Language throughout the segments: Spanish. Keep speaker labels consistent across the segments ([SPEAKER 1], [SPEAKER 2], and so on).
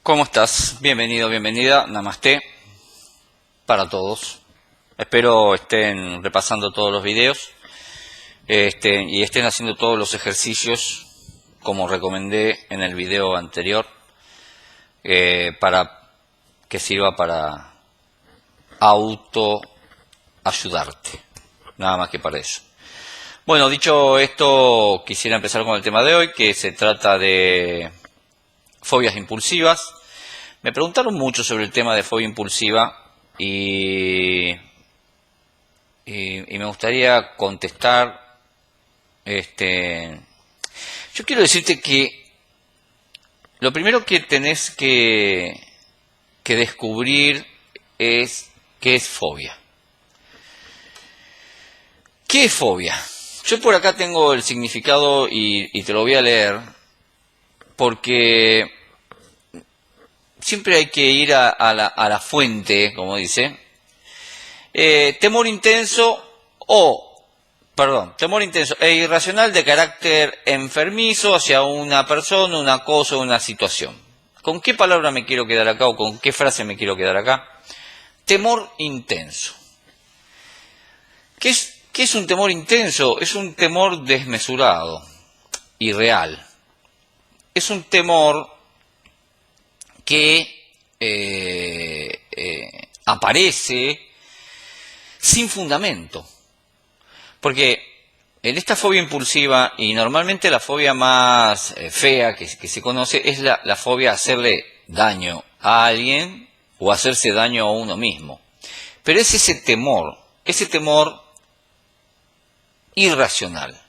[SPEAKER 1] ¿Cómo estás? Bienvenido, bienvenida. Namaste para todos. Espero estén repasando todos los videos y estén haciendo todos los ejercicios como recomendé en el video anterior para que sirva para autoayudarte. Nada más que para eso. Bueno, dicho esto, quisiera empezar con el tema de hoy, que se trata de fobias impulsivas. Me preguntaron mucho sobre el tema de fobia impulsiva y me gustaría contestar. Yo quiero decirte que lo primero que tenés que descubrir es qué es fobia. ¿Qué es fobia? Yo por acá tengo el significado y te lo voy a leer porque siempre hay que ir a la fuente, como dice. Temor intenso e irracional de carácter enfermizo hacia una persona, una cosa o una situación. ¿Con qué palabra me quiero quedar acá o con qué frase me quiero quedar acá? Temor intenso. ¿Qué es un temor intenso? Es un temor desmesurado, irreal. Es un temor que aparece sin fundamento. Porque en esta fobia impulsiva, y normalmente la fobia más fea que se conoce, es la fobia a hacerle daño a alguien o hacerse daño a uno mismo. Pero es ese temor irracional.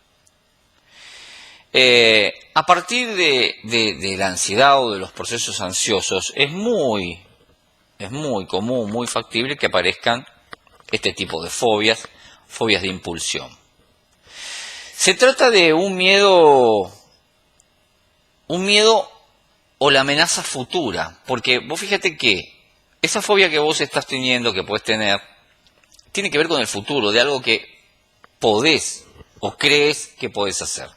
[SPEAKER 1] A partir de la ansiedad o de los procesos ansiosos, es muy común, muy factible que aparezcan este tipo de fobias de impulsión. Se trata de un miedo o la amenaza futura, porque vos fíjate que esa fobia que vos estás teniendo, que podés tener, tiene que ver con el futuro, de algo que podés o crees que podés hacer.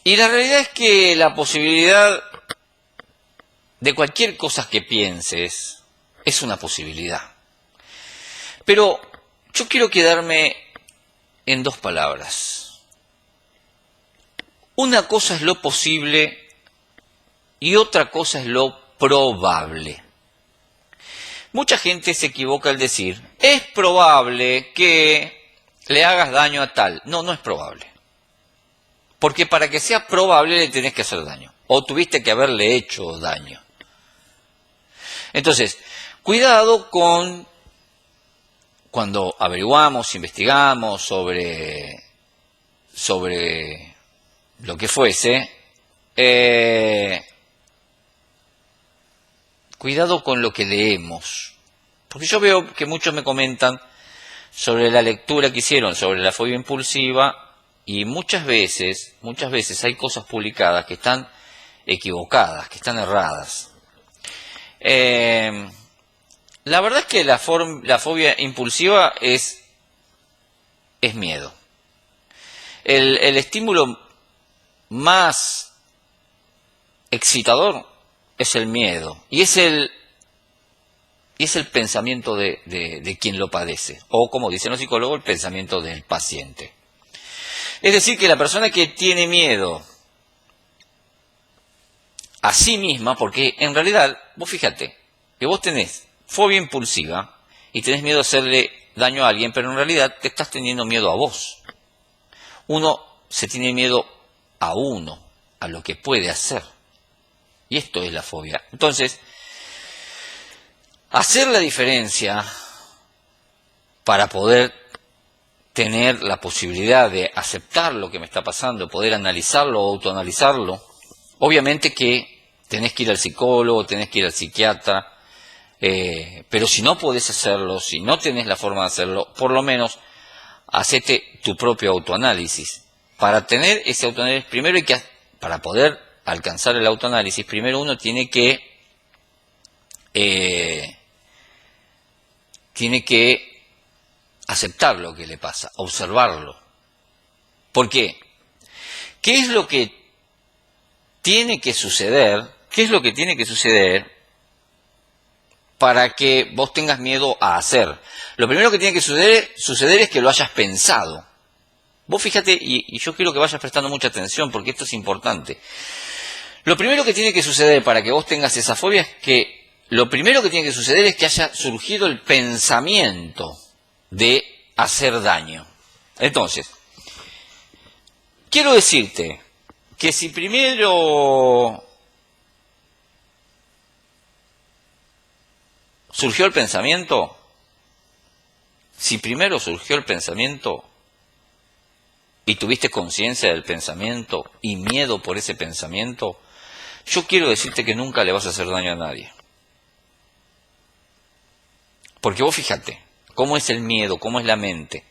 [SPEAKER 1] Y la realidad es que la posibilidad de cualquier cosa que pienses es una posibilidad. Pero yo quiero quedarme en dos palabras. Una cosa es lo posible y otra cosa es lo probable. Mucha gente se equivoca al decir, es probable que le hagas daño a tal. No, no es probable. Porque para que sea probable le tenés que hacer daño. O tuviste que haberle hecho daño. Entonces, cuidado con cuando averiguamos, investigamos sobre lo que fuese, cuidado con lo que leemos. Porque yo veo que muchos me comentan sobre la lectura que hicieron sobre la fobia impulsiva y muchas veces hay cosas publicadas que están equivocadas, que están erradas. La verdad es que la fobia impulsiva es miedo. El estímulo más excitador es el miedo y es el pensamiento de quien lo padece, o como dicen los psicólogos, el pensamiento del paciente. Es decir, que la persona que tiene miedo a sí misma, porque en realidad, vos fíjate, que vos tenés fobia impulsiva y tenés miedo a hacerle daño a alguien, pero en realidad te estás teniendo miedo a vos. Uno se tiene miedo a uno, a lo que puede hacer. Y esto es la fobia. Entonces, hacer la diferencia para poder tener la posibilidad de aceptar lo que me está pasando, poder analizarlo o autoanalizarlo, obviamente que tenés que ir al psicólogo, tenés que ir al psiquiatra, pero si no podés hacerlo, si no tenés la forma de hacerlo, por lo menos hacete tu propio autoanálisis. Para tener ese autoanálisis, primero para poder alcanzar el autoanálisis, primero uno tiene que aceptar lo que le pasa, observarlo. ¿Por qué? ¿Qué es lo que tiene que suceder? ¿Qué es lo que tiene que suceder para que vos tengas miedo a hacer? Lo primero que tiene que suceder es que lo hayas pensado. Vos fíjate, y yo quiero que vayas prestando mucha atención porque esto es importante. Lo primero que tiene que suceder para que vos tengas esa fobia es que lo primero que tiene que suceder es que haya surgido el pensamiento de hacer daño. Entonces, quiero decirte que si primero surgió el pensamiento, y tuviste conciencia del pensamiento y miedo por ese pensamiento, yo quiero decirte que nunca le vas a hacer daño a nadie. Porque vos fíjate, cómo es el miedo, cómo es la mente.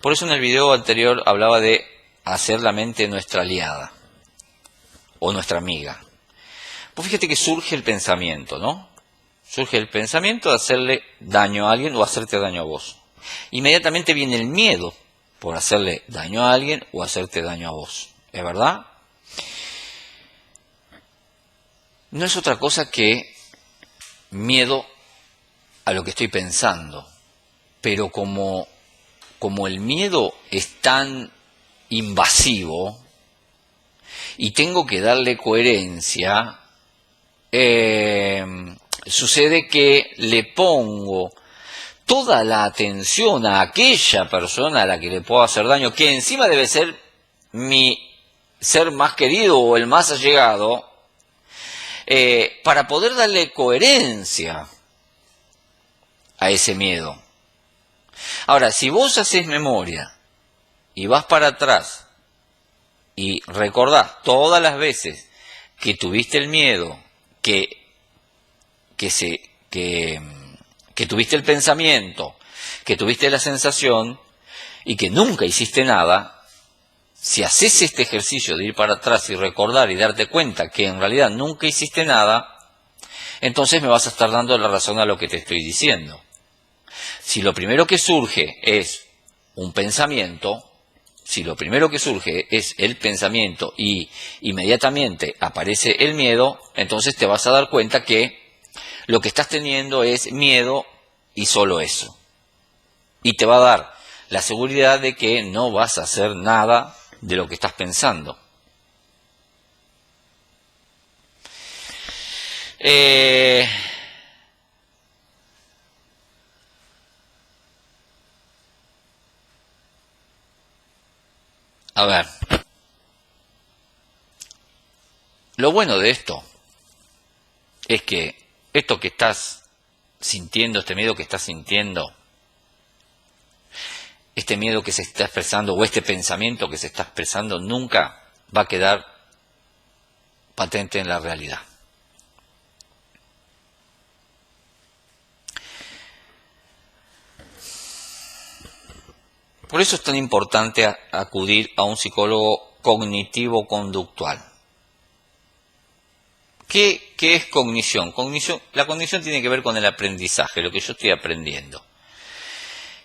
[SPEAKER 1] Por eso en el video anterior hablaba de hacer la mente nuestra aliada o nuestra amiga. Vos fíjate que surge el pensamiento, ¿no? Surge el pensamiento de hacerle daño a alguien o hacerte daño a vos. Inmediatamente viene el miedo por hacerle daño a alguien o hacerte daño a vos. ¿Es verdad? No es otra cosa que miedo a lo que estoy pensando. Pero como el miedo es tan invasivo y tengo que darle coherencia, sucede que le pongo toda la atención a aquella persona a la que le puedo hacer daño, que encima debe ser mi ser más querido o el más allegado, para poder darle coherencia a ese miedo. Ahora, si vos haces memoria y vas para atrás y recordás todas las veces que tuviste el miedo, que tuviste el pensamiento, que tuviste la sensación y que nunca hiciste nada, si haces este ejercicio de ir para atrás y recordar y darte cuenta que en realidad nunca hiciste nada, entonces me vas a estar dando la razón a lo que te estoy diciendo. Si lo primero que surge es un pensamiento, si lo primero que surge es el pensamiento y inmediatamente aparece el miedo, entonces te vas a dar cuenta que lo que estás teniendo es miedo y solo eso. Y te va a dar la seguridad de que no vas a hacer nada de lo que estás pensando. A ver, lo bueno de esto es que esto que estás sintiendo, este miedo que estás sintiendo, este miedo que se está expresando o este pensamiento que se está expresando nunca va a quedar patente en la realidad. Por eso es tan importante acudir a un psicólogo cognitivo-conductual. ¿Qué es cognición? La cognición tiene que ver con el aprendizaje, lo que yo estoy aprendiendo.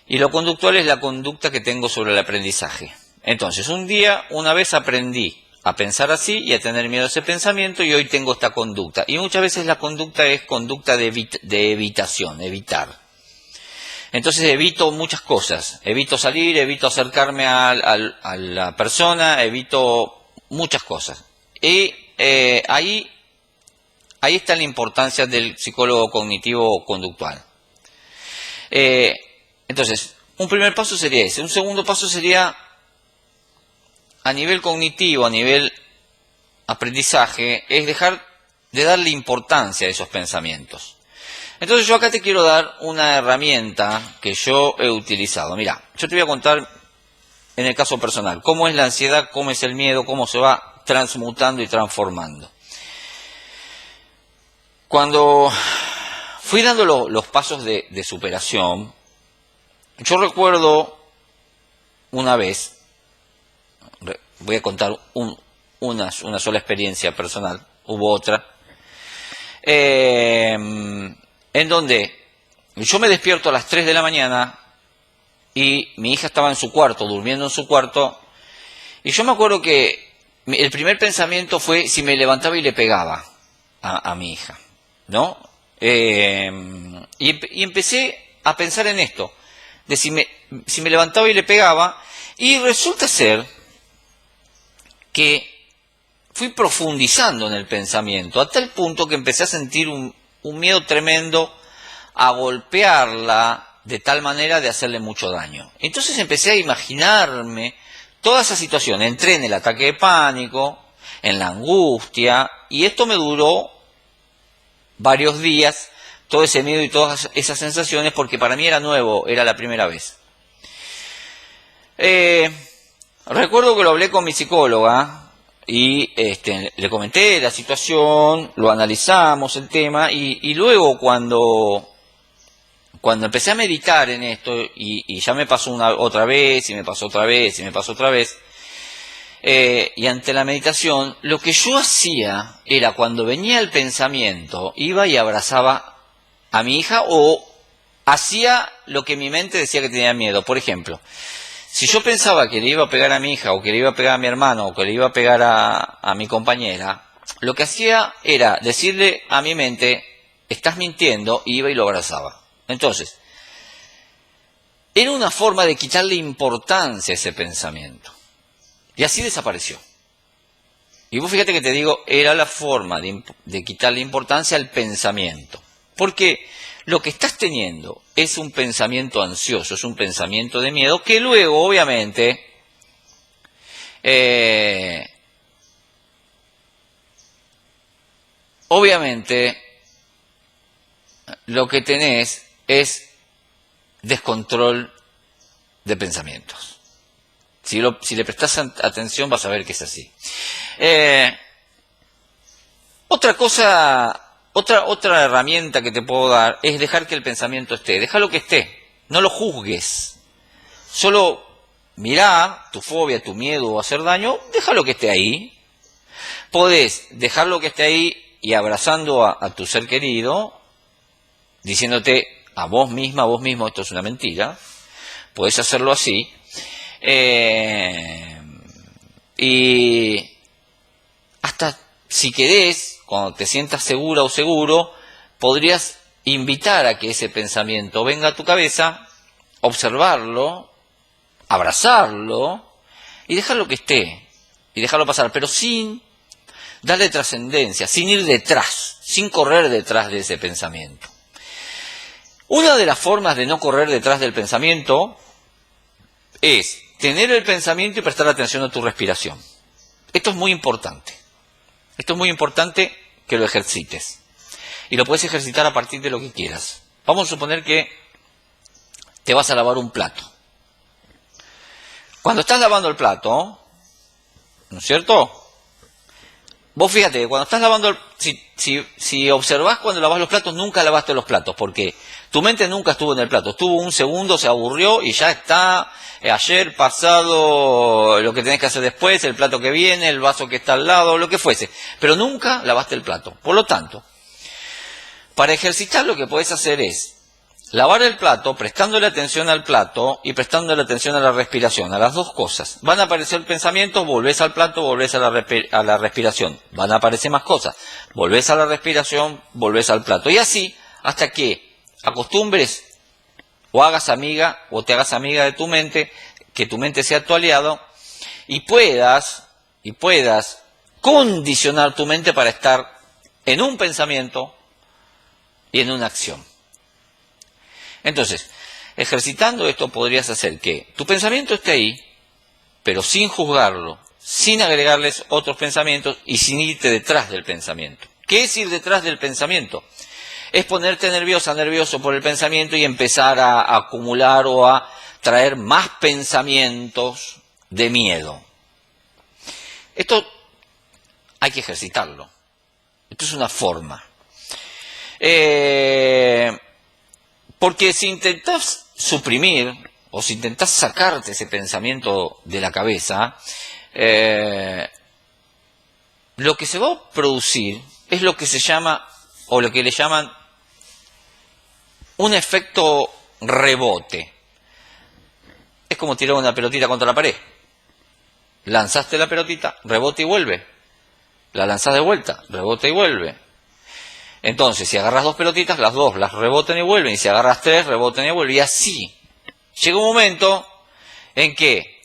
[SPEAKER 1] Y lo conductual es la conducta que tengo sobre el aprendizaje. Entonces, una vez aprendí a pensar así y a tener miedo a ese pensamiento y hoy tengo esta conducta. Y muchas veces la conducta es conducta de evitación, evitar. Entonces evito muchas cosas, evito salir, evito acercarme a la persona, evito muchas cosas. Y ahí está la importancia del psicólogo cognitivo-conductual. Entonces, un primer paso sería ese. Un segundo paso sería, a nivel cognitivo, a nivel aprendizaje, es dejar de darle importancia a esos pensamientos. Entonces yo acá te quiero dar una herramienta que yo he utilizado. Mira, yo te voy a contar en el caso personal cómo es la ansiedad, cómo es el miedo, cómo se va transmutando y transformando. Cuando fui dando los pasos de superación, yo recuerdo una vez, voy a contar una sola experiencia personal, hubo otra, en donde yo me despierto a las 3 de la mañana y mi hija estaba en su cuarto, durmiendo en su cuarto, y yo me acuerdo que el primer pensamiento fue si me levantaba y le pegaba a mi hija, ¿no? Y empecé a pensar en esto, de si me levantaba y le pegaba, y resulta ser que fui profundizando en el pensamiento, a tal punto que empecé a sentir un miedo tremendo a golpearla de tal manera de hacerle mucho daño. Entonces empecé a imaginarme toda esa situación, entré en el ataque de pánico, en la angustia, y esto me duró varios días, todo ese miedo y todas esas sensaciones, porque para mí era nuevo, era la primera vez. Recuerdo que lo hablé con mi psicóloga y le comenté la situación, lo analizamos el tema, y luego cuando empecé a meditar en esto, y ya me pasó otra vez, y me pasó otra vez, y me pasó otra vez, y ante la meditación, lo que yo hacía era, cuando venía el pensamiento, iba y abrazaba a mi hija, o hacía lo que mi mente decía que tenía miedo. Por ejemplo, si yo pensaba que le iba a pegar a mi hija, o que le iba a pegar a mi hermano, o que le iba a pegar a mi compañera, lo que hacía era decirle a mi mente, estás mintiendo, y iba y lo abrazaba. Entonces, era una forma de quitarle importancia a ese pensamiento. Y así desapareció. Y vos fíjate que te digo, era la forma de quitarle importancia al pensamiento. Porque lo que estás teniendo es un pensamiento ansioso, es un pensamiento de miedo, que luego, obviamente, lo que tenés es descontrol de pensamientos. Si le prestás atención, vas a ver que es así. Otra herramienta que te puedo dar es dejar que el pensamiento esté. Déjalo que esté. No lo juzgues. Solo mirá tu fobia, tu miedo a hacer daño, déjalo que esté ahí. Podés dejarlo que esté ahí y abrazando a tu ser querido, diciéndote a vos misma, a vos mismo, esto es una mentira. Podés hacerlo así. Y hasta si querés, cuando te sientas segura o seguro, podrías invitar a que ese pensamiento venga a tu cabeza, observarlo, abrazarlo y dejarlo que esté, y dejarlo pasar, pero sin darle trascendencia, sin ir detrás, sin correr detrás de ese pensamiento. Una de las formas de no correr detrás del pensamiento es tener el pensamiento y prestar atención a tu respiración. Esto es muy importante. Esto es muy importante que lo ejercites. Y lo puedes ejercitar a partir de lo que quieras. Vamos a suponer que te vas a lavar un plato. Cuando estás lavando el plato, ¿no es cierto? Vos fíjate que cuando estás lavando, si observás cuando lavas los platos, nunca lavaste los platos, porque tu mente nunca estuvo en el plato. Estuvo un segundo, se aburrió y ya está ayer, pasado, lo que tenés que hacer después, el plato que viene, el vaso que está al lado, lo que fuese. Pero nunca lavaste el plato. Por lo tanto, para ejercitar lo que podés hacer es lavar el plato, prestándole atención al plato y prestándole atención a la respiración, a las dos cosas. Van a aparecer pensamientos, volvés al plato, volvés a la respiración. Van a aparecer más cosas. Volvés a la respiración, volvés al plato. Y así, hasta que acostumbres o hagas amiga o te hagas amiga de tu mente, que tu mente sea tu aliado, y puedas condicionar tu mente para estar en un pensamiento y en una acción. Entonces, ejercitando esto podrías hacer que tu pensamiento esté ahí, pero sin juzgarlo, sin agregarles otros pensamientos y sin irte detrás del pensamiento. ¿Qué es ir detrás del pensamiento? Es ponerte nervioso por el pensamiento y empezar a acumular o a traer más pensamientos de miedo. Esto hay que ejercitarlo. Esto es una forma. Porque si intentás suprimir o si intentás sacarte ese pensamiento de la cabeza, lo que se va a producir es lo que se llama, o lo que le llaman, un efecto rebote. Es como tirar una pelotita contra la pared. Lanzaste la pelotita, rebota y vuelve. La lanzás de vuelta, rebota y vuelve. Entonces, si agarras dos pelotitas, las dos las rebotan y vuelven. Y si agarras tres, rebotan y vuelven. Y así. Llega un momento en que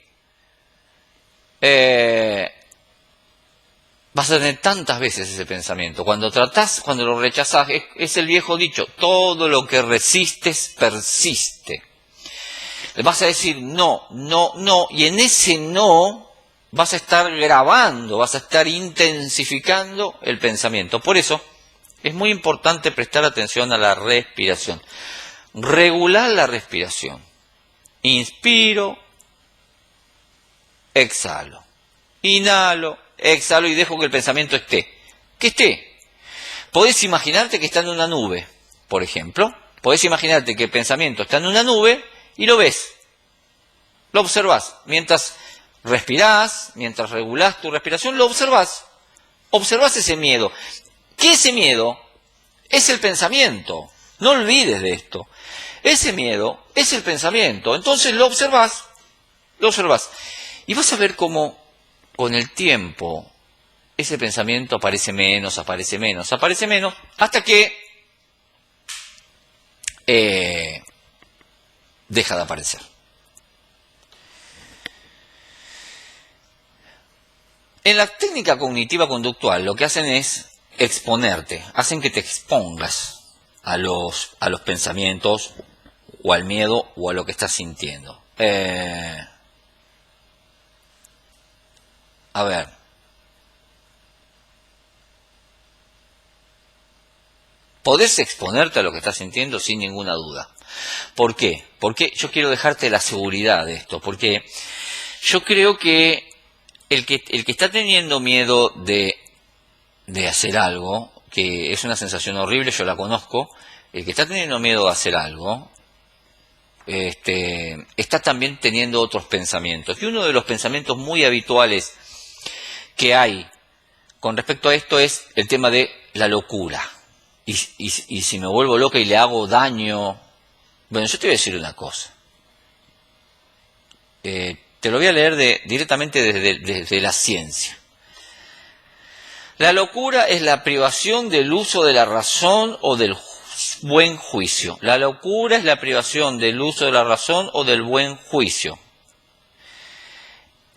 [SPEAKER 1] vas a tener tantas veces ese pensamiento. Cuando lo rechazás, es el viejo dicho, todo lo que resistes persiste. Le vas a decir no, no, no, y en ese no vas a estar grabando, vas a estar intensificando el pensamiento. Por eso es muy importante prestar atención a la respiración. Regular la respiración. Inspiro, exhalo. Inhalo, exhalo y dejo que el pensamiento esté. Que esté. Podés imaginarte que está en una nube, por ejemplo. Podés imaginarte que el pensamiento está en una nube y lo ves. Lo observás. Mientras respirás, mientras regulás tu respiración, lo observás. Observás ese miedo. ¿Qué ese miedo? Es el pensamiento. No olvides de esto. Ese miedo es el pensamiento. Entonces lo observás. Lo observás. Y vas a ver cómo con el tiempo ese pensamiento aparece menos, hasta que deja de aparecer. En la técnica cognitiva conductual lo que hacen es exponerte, hacen que te expongas a los pensamientos o al miedo o a lo que estás sintiendo. A ver, podés exponerte a lo que estás sintiendo sin ninguna duda. ¿Por qué? Porque yo quiero dejarte la seguridad de esto, porque yo creo que el que está teniendo miedo de hacer algo, que es una sensación horrible, yo la conozco, el que está teniendo miedo de hacer algo, está también teniendo otros pensamientos. Y uno de los pensamientos muy habituales que hay con respecto a esto es el tema de la locura. Y si me vuelvo loca y le hago daño... Bueno, yo te voy a decir una cosa. Te lo voy a leer directamente desde la ciencia. La locura es la privación del uso de la razón o del buen juicio. La locura es la privación del uso de la razón o del buen juicio.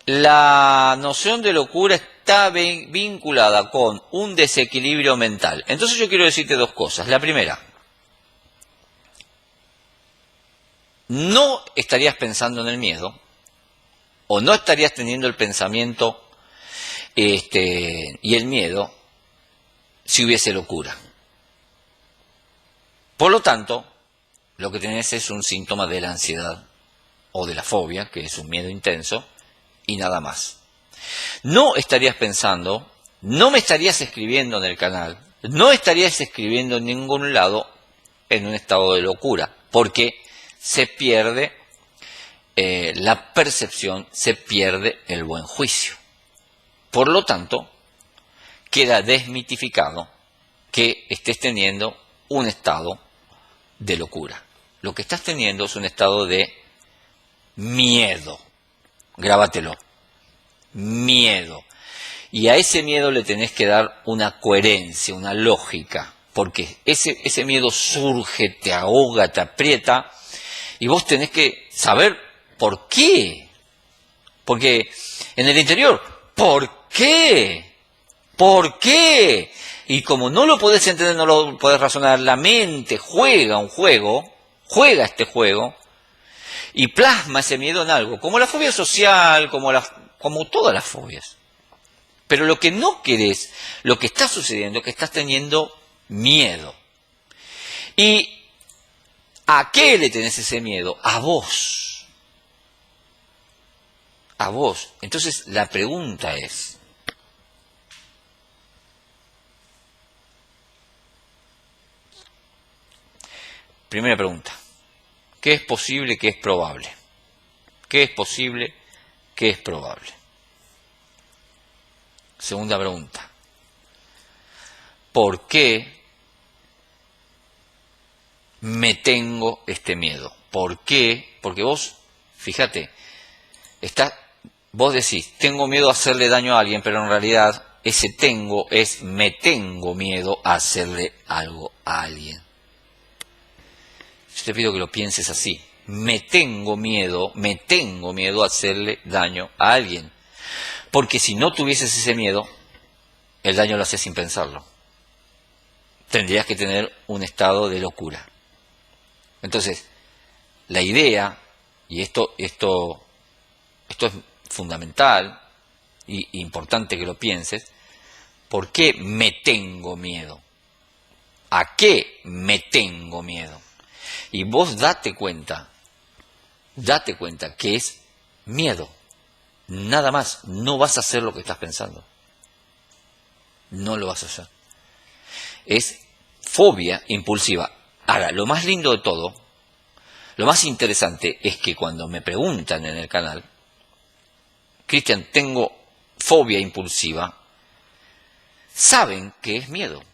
[SPEAKER 1] La noción de locura está vinculada con un desequilibrio mental. Entonces yo quiero decirte dos cosas. La primera, no estarías pensando en el miedo, o no estarías teniendo el pensamiento y el miedo si hubiese locura. Por lo tanto, lo que tenés es un síntoma de la ansiedad o de la fobia, que es un miedo intenso, y nada más. No estarías pensando, no me estarías escribiendo en el canal, no estarías escribiendo en ningún lado en un estado de locura, porque se pierde la percepción, se pierde el buen juicio. Por lo tanto, queda desmitificado que estés teniendo un estado de locura. Lo que estás teniendo es un estado de miedo. Grábatelo. Miedo. Y a ese miedo le tenés que dar una coherencia, una lógica, porque ese miedo surge, te ahoga, te aprieta, y vos tenés que saber por qué. Porque en el interior, ¿por qué? ¿Por qué? Y como no lo podés entender, no lo podés razonar, la mente juega un juego, juega este juego, y plasma ese miedo en algo, como la fobia social, como todas las fobias. Pero lo que no querés, lo que está sucediendo es que estás teniendo miedo. ¿Y a qué le tenés ese miedo? A vos. A vos. Entonces la pregunta es, primera pregunta, ¿qué es posible, qué es probable? ¿Qué es posible, qué es probable? Segunda pregunta, ¿por qué me tengo este miedo? ¿Por qué? Porque vos, fíjate, vos decís, tengo miedo a hacerle daño a alguien, pero en realidad ese tengo es me tengo miedo a hacerle algo a alguien. Yo te pido que lo pienses así. Me tengo miedo a hacerle daño a alguien. Porque si no tuvieses ese miedo, el daño lo haces sin pensarlo. Tendrías que tener un estado de locura. Entonces, la idea, y esto es fundamental e importante que lo pienses, ¿por qué me tengo miedo? ¿A qué me tengo miedo? Y vos date cuenta que es miedo. Nada más, no vas a hacer lo que estás pensando. No lo vas a hacer. Es fobia impulsiva. Ahora, lo más lindo de todo, lo más interesante es que cuando me preguntan en el canal, Cristian, tengo fobia impulsiva, saben que es miedo.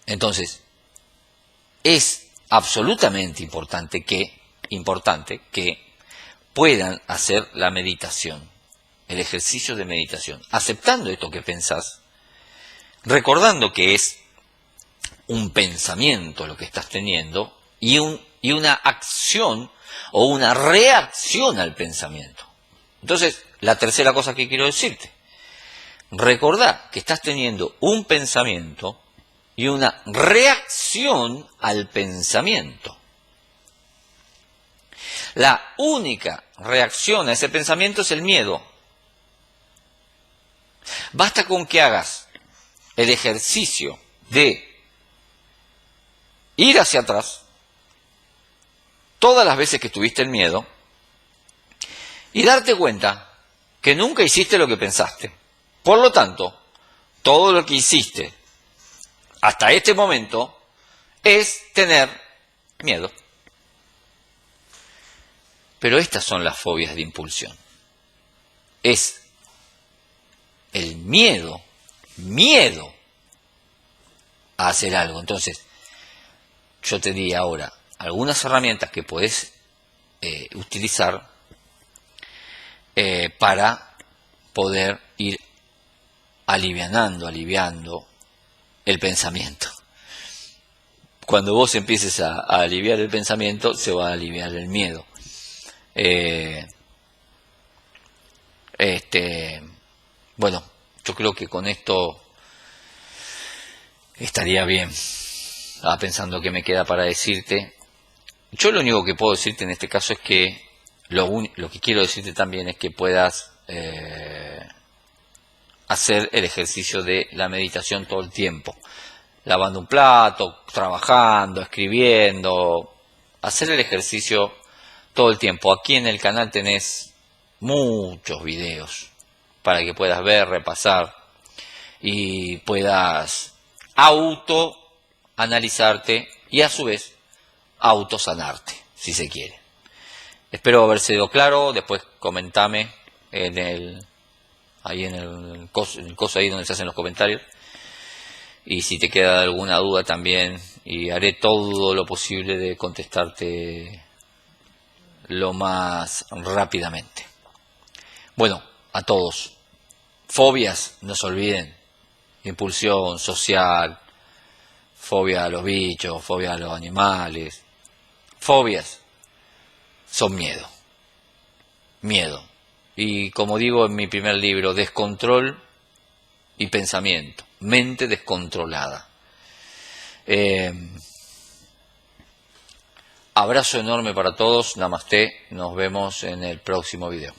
[SPEAKER 1] Entonces, es absolutamente importante que puedan hacer la meditación, el ejercicio de meditación, aceptando esto que pensás, recordando que es un pensamiento lo que estás teniendo y una acción o una reacción al pensamiento. Entonces, la tercera cosa que quiero decirte, recordá que estás teniendo un pensamiento y una reacción al pensamiento. La única reacción a ese pensamiento es el miedo. Basta con que hagas el ejercicio de ir hacia atrás todas las veces que tuviste el miedo y darte cuenta que nunca hiciste lo que pensaste. Por lo tanto, todo lo que hiciste hasta este momento es tener miedo. Pero estas son las fobias de impulsión. Es el miedo a hacer algo. Entonces, yo te di ahora algunas herramientas que podés utilizar para poder ir aliviando el pensamiento. Cuando vos empieces a aliviar el pensamiento, se va a aliviar el miedo. Bueno, yo creo que con esto estaría bien. Estaba pensando qué me queda para decirte. Yo lo único que puedo decirte en este caso es que lo que quiero decirte también es que puedas hacer el ejercicio de la meditación todo el tiempo. Lavando un plato, trabajando, escribiendo. Hacer el ejercicio todo el tiempo. Aquí en el canal tenés muchos videos para que puedas ver, repasar y puedas autoanalizarte y a su vez autosanarte, si se quiere. Espero haber sido claro. Después comentame en el coso ahí donde se hacen los comentarios. Y si te queda alguna duda también, y haré todo lo posible de contestarte lo más rápidamente. Bueno, a todos. Fobias, no se olviden. Impulsión social, fobia a los bichos, fobia a los animales. Fobias son miedo. Miedo. Y como digo en mi primer libro, descontrol y pensamiento. Mente descontrolada. Abrazo enorme para todos. Namaste. Nos vemos en el próximo video.